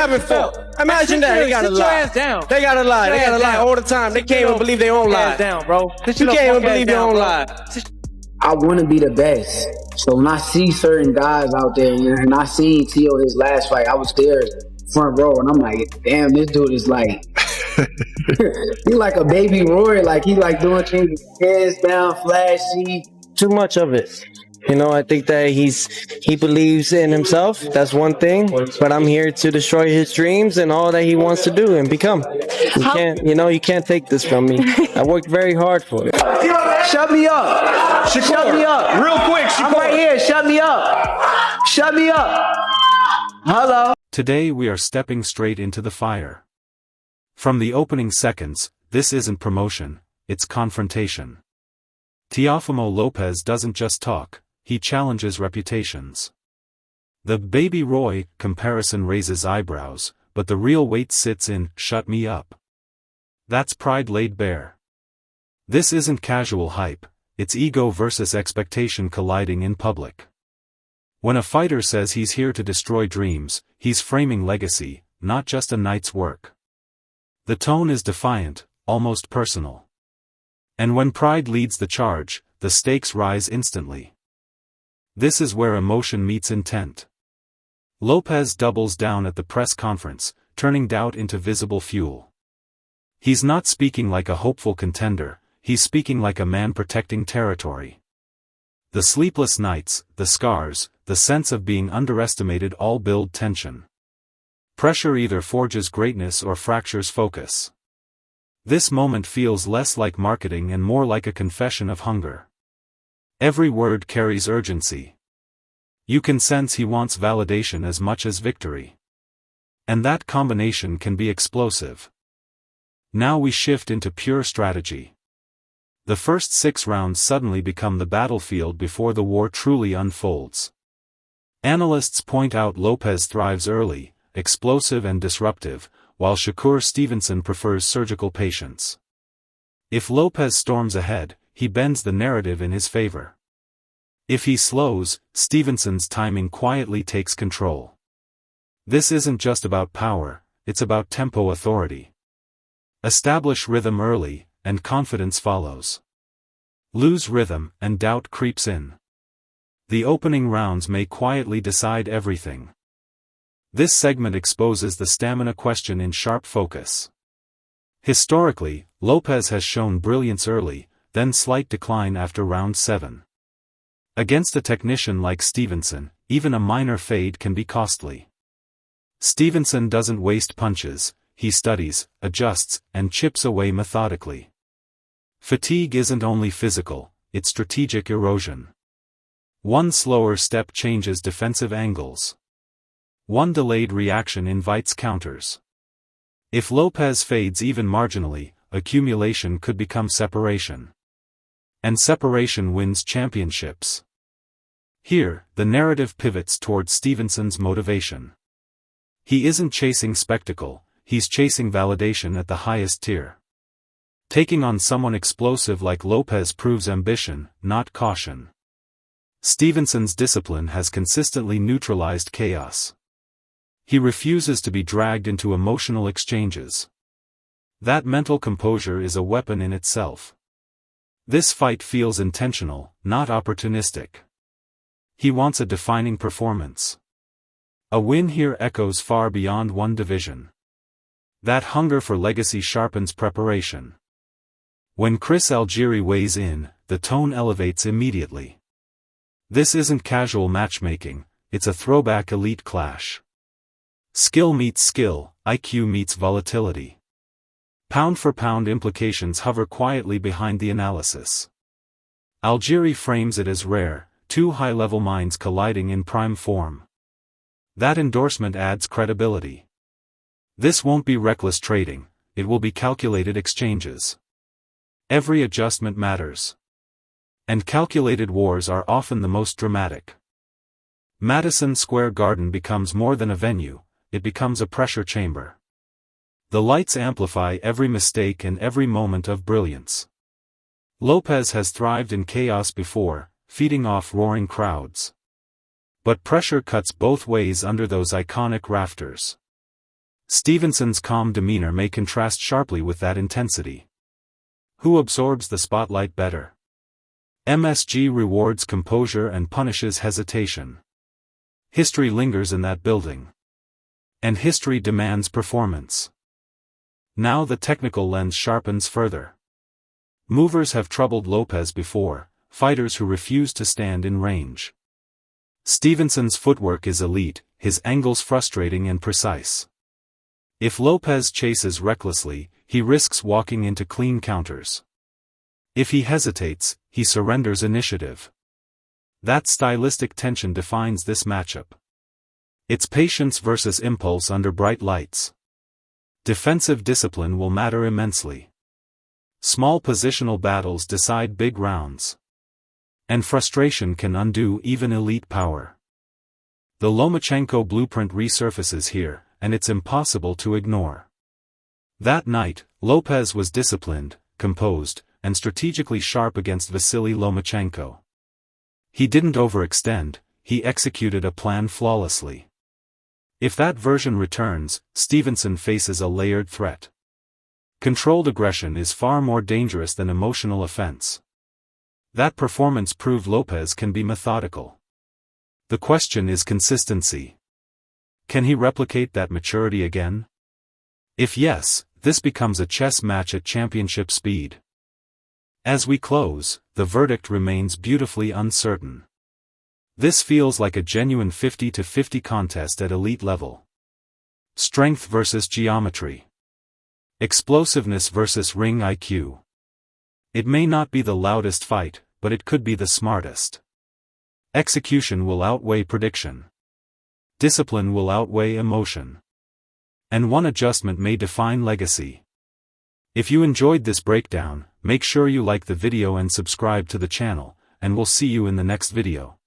having fun. Imagine that. They gotta lie. They gotta lie. They gotta lie all the time. They can't even believe their own lie. You can't even believe your own lie. I want to be the best. So when I see certain guys out there, and I seen Teo his last fight, I was there front row, and I'm like, damn, this dude is like, he like a baby Roy. Like he like doing things, hands down, flashy. Too much of it. You know, I think that he believes in himself. That's one thing. But I'm here to destroy his dreams and all that he wants to do and become. You can't take this from me. I worked very hard for it. Shut me up. Shakur, Shut me up. real quick, Shakur. I'm right here. Shut me up. Shut me up. Hello. Today we are stepping straight into the fire. From the opening seconds, this isn't promotion, it's confrontation. Teofimo Lopez doesn't just talk, he challenges reputations. The baby Roy comparison raises eyebrows, but the real weight sits in, shut me up. That's pride laid bare. This isn't casual hype, it's ego versus expectation colliding in public. When a fighter says he's here to destroy dreams, he's framing legacy, not just a night's work. The tone is defiant, almost personal. And when pride leads the charge, the stakes rise instantly. This is where emotion meets intent. Lopez doubles down at the press conference, turning doubt into visible fuel. He's not speaking like a hopeful contender, he's speaking like a man protecting territory. The sleepless nights, the scars, the sense of being underestimated all build tension. Pressure either forges greatness or fractures focus. This moment feels less like marketing and more like a confession of hunger. Every word carries urgency. You can sense he wants validation as much as victory. And that combination can be explosive. Now we shift into pure strategy. The first 6 rounds suddenly become the battlefield before the war truly unfolds. Analysts point out Lopez thrives early, explosive and disruptive, while Shakur Stevenson prefers surgical patience. If Lopez storms ahead, he bends the narrative in his favor. If he slows, Stevenson's timing quietly takes control. This isn't just about power, it's about tempo authority. Establish rhythm early, and confidence follows. Lose rhythm, and doubt creeps in. The opening rounds may quietly decide everything. This segment exposes the stamina question in sharp focus. Historically, Lopez has shown brilliance early, then slight decline after round 7. Against a technician like Stevenson, even a minor fade can be costly. Stevenson doesn't waste punches, he studies, adjusts, and chips away methodically. Fatigue isn't only physical, it's strategic erosion. One slower step changes defensive angles. One delayed reaction invites counters. If Lopez fades even marginally, accumulation could become separation. And separation wins championships. Here, the narrative pivots toward Stevenson's motivation. He isn't chasing spectacle, he's chasing validation at the highest tier. Taking on someone explosive like Lopez proves ambition, not caution. Stevenson's discipline has consistently neutralized chaos. He refuses to be dragged into emotional exchanges. That mental composure is a weapon in itself. This fight feels intentional, not opportunistic. He wants a defining performance. A win here echoes far beyond one division. That hunger for legacy sharpens preparation. When Chris Algieri weighs in, the tone elevates immediately. This isn't casual matchmaking, it's a throwback elite clash. Skill meets skill, IQ meets volatility. Pound-for-pound implications hover quietly behind the analysis. Algieri frames it as rare, 2 high-level minds colliding in prime form. That endorsement adds credibility. This won't be reckless trading, it will be calculated exchanges. Every adjustment matters. And calculated wars are often the most dramatic. Madison Square Garden becomes more than a venue, it becomes a pressure chamber. The lights amplify every mistake and every moment of brilliance. Lopez has thrived in chaos before, feeding off roaring crowds. But pressure cuts both ways under those iconic rafters. Stevenson's calm demeanor may contrast sharply with that intensity. Who absorbs the spotlight better? MSG rewards composure and punishes hesitation. History lingers in that building. And history demands performance. Now the technical lens sharpens further. Movers have troubled Lopez before, fighters who refuse to stand in range. Stevenson's footwork is elite, his angles frustrating and precise. If Lopez chases recklessly, he risks walking into clean counters. If he hesitates, he surrenders initiative. That stylistic tension defines this matchup. It's patience versus impulse under bright lights. Defensive discipline will matter immensely. Small positional battles decide big rounds. And frustration can undo even elite power. The Lomachenko blueprint resurfaces here, and it's impossible to ignore. That night, Lopez was disciplined, composed, and strategically sharp against Vasily Lomachenko. He didn't overextend, he executed a plan flawlessly. If that version returns, Stevenson faces a layered threat. Controlled aggression is far more dangerous than emotional offense. That performance proved Lopez can be methodical. The question is consistency. Can he replicate that maturity again? If yes, this becomes a chess match at championship speed. As we close, the verdict remains beautifully uncertain. This feels like a genuine 50-50 contest at elite level. Strength versus geometry. Explosiveness versus ring IQ. It may not be the loudest fight, but it could be the smartest. Execution will outweigh prediction. Discipline will outweigh emotion. And one adjustment may define legacy. If you enjoyed this breakdown, make sure you like the video and subscribe to the channel, and we'll see you in the next video.